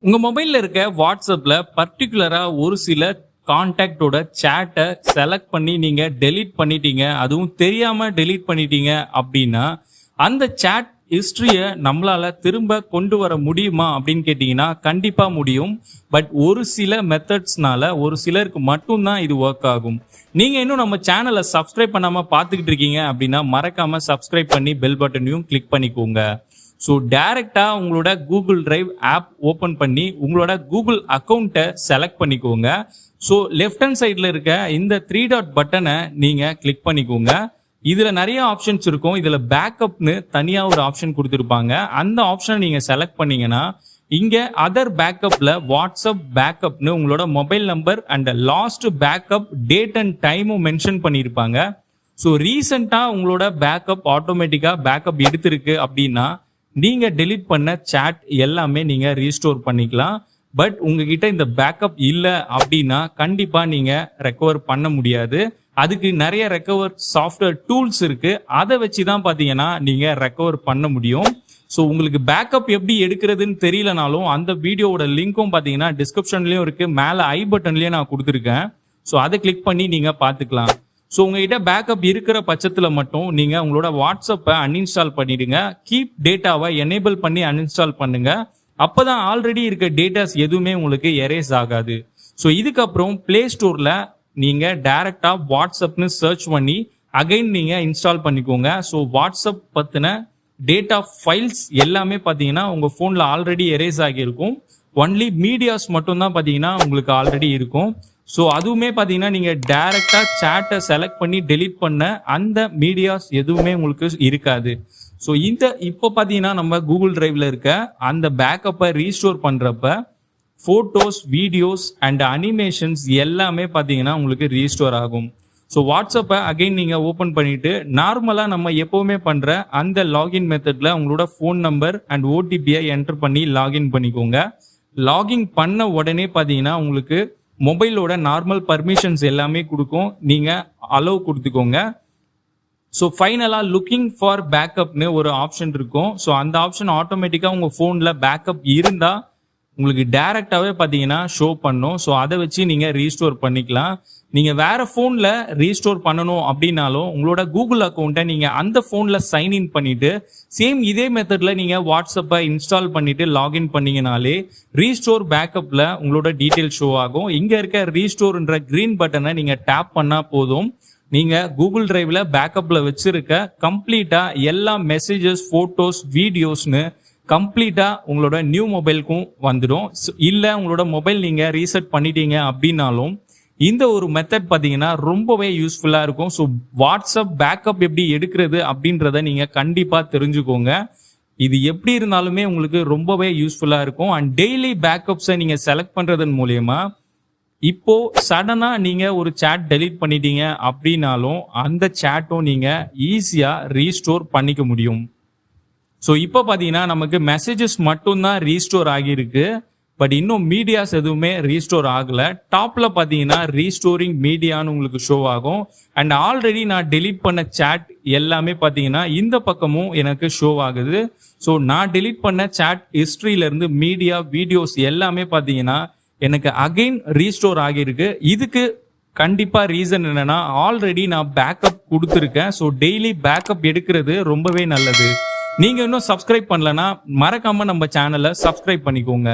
உங்க மொபைல்ல இருக்க வாட்ஸ்அப்ல பர்டிகுலரா ஒரு சில கான்டாக்டோட சேட்டை செலக்ட் பண்ணி நீங்க டெலீட் பண்ணிட்டீங்க, அதுவும் தெரியாம டெலீட் பண்ணிட்டீங்க அப்படின்னா அந்த சேட் ஹிஸ்டரிய நம்மளால திரும்ப கொண்டு வர முடியுமா அப்படின்னு கேட்டீங்கன்னா கண்டிப்பா முடியும். பட் ஒரு சில மெத்தட்ஸ்னால ஒரு சிலருக்கு மட்டும்தான் இது ஒர்க் ஆகும். நீங்க இன்னும் நம்ம சேனலை சப்ஸ்கிரைப் பண்ணாம பார்த்துக்கிட்டு இருக்கீங்க அப்படின்னா மறக்காம சப்ஸ்கிரைப் பண்ணி பெல் பட்டனையும் கிளிக் பண்ணிக்கோங்க. ஸோ டைரக்டா உங்களோட கூகுள் டிரைவ் ஆப் ஓப்பன் பண்ணி உங்களோட கூகுள் அக்கௌண்ட்டை செலக்ட் பண்ணிக்கோங்க. ஸோ லெஃப்ட் ஹேண்ட் சைடில் இருக்க இந்த 3 டாட் பட்டனை நீங்க கிளிக் பண்ணிக்கோங்க. இதுல நிறைய ஆப்ஷன்ஸ் இருக்கும். இதுல பேக்கப்னு தனியா ஒரு ஆப்ஷன் கொடுத்துருப்பாங்க. அந்த ஆப்ஷனை நீங்க செலக்ட் பண்ணீங்கன்னா இங்க அதர் பேக்கப்ல வாட்ஸ்அப் பேக்கப்னு உங்களோட mobile number and last backup date and டைமும் மென்ஷன் பண்ணியிருப்பாங்க. ஸோ ரீசெண்டாக உங்களோட பேக்கப் ஆட்டோமேட்டிக்காக பேக்கப் எடுத்திருக்கு அப்படின்னா நீங்க டெலீட் பண்ண சேட் எல்லாமே நீங்க ரீஸ்டோர் பண்ணிக்கலாம். பட் உங்ககிட்ட இந்த பேக்கப் இல்லை அப்படின்னா கண்டிப்பா நீங்க ரெக்கவர் பண்ண முடியாது. அதுக்கு நிறைய ரெக்கவர் சாஃப்ட்வேர் டூல்ஸ் இருக்கு. அதை வச்சு தான் பார்த்தீங்கன்னா நீங்க ரெக்கவர் பண்ண முடியும். ஸோ உங்களுக்கு பேக்கப் எப்படி எடுக்கிறதுன்னு தெரியலனாலும் அந்த வீடியோவோட லிங்க்கும் பார்த்தீங்கன்னா டிஸ்கிரிப்ஷன்லயும் இருக்கு, மேலே ஐ பட்டன்லயும் நான் கொடுத்துருக்கேன். ஸோ அதை கிளிக் பண்ணி நீங்க பார்த்துக்கலாம். ஸோ உங்ககிட்ட பேக்கப் இருக்கிற பட்சத்தில் மட்டும் நீங்கள் உங்களோட வாட்ஸ்அப்பை அன்இன்ஸ்டால் பண்ணிடுங்க. கீப் டேட்டாவை எனேபிள் பண்ணி அன்இன்ஸ்டால் பண்ணுங்க. அப்போ தான் ஆல்ரெடி இருக்க டேட்டாஸ் எதுவுமே உங்களுக்கு எரேஸ் ஆகாது. ஸோ இதுக்கப்புறம் பிளே ஸ்டோரில் நீங்கள் டைரெக்டாக வாட்ஸ்அப்னு சர்ச் பண்ணி அகைன் நீங்கள் இன்ஸ்டால் பண்ணிக்கோங்க. ஸோ வாட்ஸ்அப் பற்றின டேட்டா ஃபைல்ஸ் எல்லாமே பார்த்தீங்கன்னா உங்கள் ஃபோனில் ஆல்ரெடி எரேஸ் ஆகியிருக்கும். ஒன்லி மீடியாஸ் மட்டும்தான் பார்த்தீங்கன்னா உங்களுக்கு ஆல்ரெடி இருக்கும். ஸோ அதுவுமே பார்த்தீங்கன்னா நீங்கள் டைரெக்டாக சேட்டை செலக்ட் பண்ணி டெலீட் பண்ண அந்த மீடியாஸ் எதுவுமே உங்களுக்கு இருக்காது. ஸோ இப்போ பார்த்தீங்கன்னா நம்ம கூகுள் டிரைவில் இருக்க அந்த பேக்கப்பை ரீஸ்டோர் பண்ணுறப்ப ஃபோட்டோஸ், வீடியோஸ் அண்ட் அனிமேஷன்ஸ் எல்லாமே பார்த்தீங்கன்னா உங்களுக்கு ரீஸ்டோர் ஆகும். ஸோ வாட்ஸ்அப்பை அகைன் நீங்கள் ஓப்பன் பண்ணிட்டு நார்மலாக நம்ம எப்போவுமே பண்ணுற அந்த லாகின் மெத்தடில் உங்களோட ஃபோன் நம்பர் அண்ட் ஓடிபியை என்டர் பண்ணி லாகின் பண்ணிக்கோங்க. லாகின் பண்ண உடனே பார்த்தீங்கன்னா உங்களுக்கு மொபைலோட நார்மல் பர்மிஷன்ஸ் எல்லாமே கொடுக்கும். நீங்கள் அலோவ் கொடுத்துக்கோங்க. ஸோ ஃபைனலாக லுக்கிங் ஃபார் பேக்கப்னு ஒரு ஆப்ஷன் இருக்கும். ஸோ அந்த ஆப்ஷன் ஆட்டோமேட்டிக்காக உங்கள் ஃபோனில் பேக்கப் இருந்தால் உங்களுக்கு டைரெக்டாகவே பார்த்தீங்கன்னா ஷோ பண்ணும். ஸோ அதை வச்சு நீங்கள் ரீஸ்டோர் பண்ணிக்கலாம். நீங்கள் வேறு ஃபோனில் ரீஸ்டோர் பண்ணணும் அப்படின்னாலும் உங்களோட கூகுள் அக்கௌண்ட்டை நீங்கள் அந்த ஃபோனில் சைன்இன் பண்ணிவிட்டு சேம் இதே மெத்தடில் நீங்கள் வாட்ஸ்அப்பை இன்ஸ்டால் பண்ணிவிட்டு லாகின் பண்ணிங்கனாலே ரீஸ்டோர் பேக்கப்பில் உங்களோட டீட்டெயில் ஷோ ஆகும். இங்கே இருக்க ரீஸ்டோர்ன்ற க்ரீன் பட்டனை நீங்கள் டேப் பண்ணால் போதும். நீங்கள் கூகுள் டிரைவில் பேக்கப்பில் வச்சுருக்க கம்ப்ளீட்டாக எல்லா மெசேஜஸ், ஃபோட்டோஸ், வீடியோஸ்னு கம்ப்ளீட்டாக உங்களோட நியூ மொபைலுக்கும் வந்துடும். இல்லை உங்களோட மொபைல் நீங்கள் ரீசெட் பண்ணிட்டீங்க அப்படின்னாலும் இந்த ஒரு மெத்தட் பார்த்தீங்கன்னா ரொம்பவே யூஸ்ஃபுல்லாக இருக்கும். ஸோ வாட்ஸ்அப் பேக்கப் எப்படி எடுக்கிறது அப்படின்றத நீங்கள் கண்டிப்பாக தெரிஞ்சுக்கோங்க. இது எப்படி இருந்தாலுமே உங்களுக்கு ரொம்பவே யூஸ்ஃபுல்லாக இருக்கும். அண்ட் டெய்லி பேக்கப்ஸை நீங்கள் செலக்ட் பண்ணுறதன் மூலயமா இப்போ சடனாக நீங்கள் ஒரு சேட் டெலீட் பண்ணிட்டீங்க அப்படின்னாலும் அந்த சேட்டும் நீங்கள் ஈஸியாக ரீஸ்டோர் பண்ணிக்க முடியும். ஸோ இப்போ பார்த்தீங்கன்னா நமக்கு மெசேஜஸ் மட்டும்தான் ரீஸ்டோர் ஆகியிருக்கு. பட் இன்னும் மீடியாஸ் எதுவுமே ரீஸ்டோர் ஆகலை. டாப்பில் பார்த்தீங்கன்னா ரீஸ்டோரிங் மீடியான்னு உங்களுக்கு ஷோ ஆகும். அண்ட் ஆல்ரெடி நான் டெலீட் பண்ண சேட் எல்லாமே பார்த்தீங்கன்னா இந்த பக்கமும் எனக்கு ஷோ ஆகுது. ஸோ நான் டெலீட் பண்ண சேட் ஹிஸ்ட்ரியிலேருந்து மீடியா, வீடியோஸ் எல்லாமே பார்த்தீங்கன்னா எனக்கு அகைன் ரீஸ்டோர் ஆகியிருக்கு. இதுக்கு கண்டிப்பாக ரீசன் என்னன்னா ஆல்ரெடி நான் பேக்கப் கொடுத்துருக்கேன். ஸோ டெய்லி பேக்கப் எடுக்கிறது ரொம்பவே நல்லது. நீங்கள் இன்னும் சப்ஸ்கிரைப் பண்ணலன்னா மறக்காமல் நம்ம சேனலை சப்ஸ்கிரைப் பண்ணிக்கோங்க.